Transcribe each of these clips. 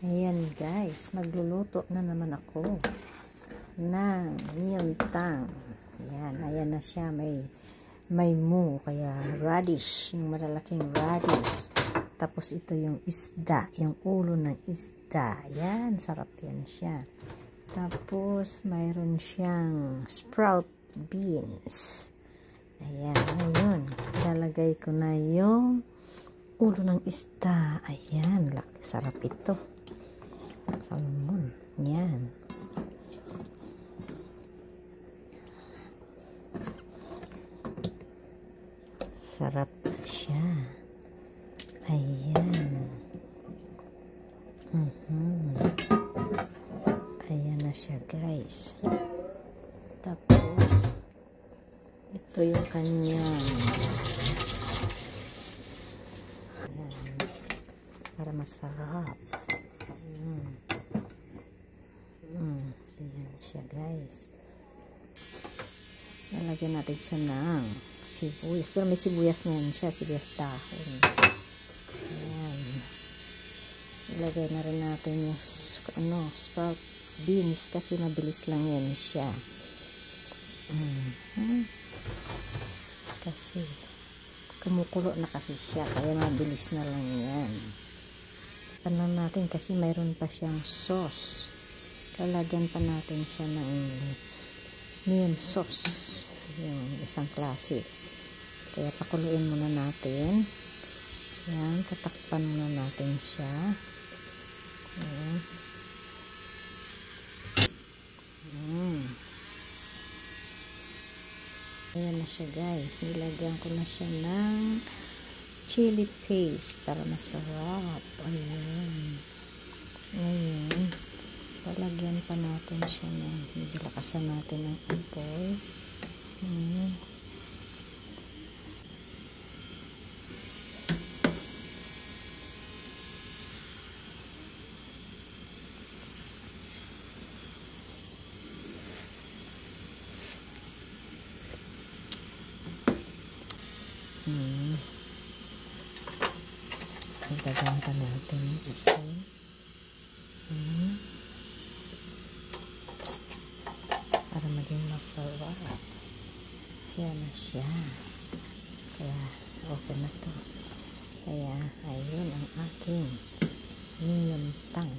Ayan guys, magluluto na naman ako ng myeontang. Ayan na siya, may mu, kaya radish, yung malalaking radish. Tapos ito yung isda, yung ulo ng isda. Ayan, sarap yan siya. Tapos mayroon siyang sprout beans. Ayan, ngayon ilalagay ko na yung ulo ng isda. Ayan, sarap ito. Salmon. Yan. Sarap siya. Ayan. Ayan na siya guys. Tapos ito yung kanyang para masarap. Ayan siya guys. Lalagyan natin siya ng sibuyas. Pero may sibuyas na yan siya. Sibuyas dahon. Ayan. Ilagay na rin natin yung sprout beans kasi mabilis lang yan siya. Kasi kumukulo na kasi siya. Kaya mabilis na lang yan. Tanan natin kasi mayroon pa siyang sauce. Lalagyan pa natin siya ng mian sauce. Yung isang klase. Kaya pakuluin muna natin. Yan, tatakpan muna natin siya. Yan. Ayan na siya guys. Nilagyan ko na siya ng chili paste para masarap. Ayan. Ayan. Palagyan pa natin siya ng medyo lakasan natin ang apoy. Dagdagan pa natin yung isa. Para maging masarap. Yan na siya. Kaya okay na to. Kaya ayun ang aking myeontang.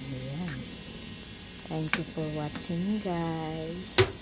Ayan. Thank you for watching guys.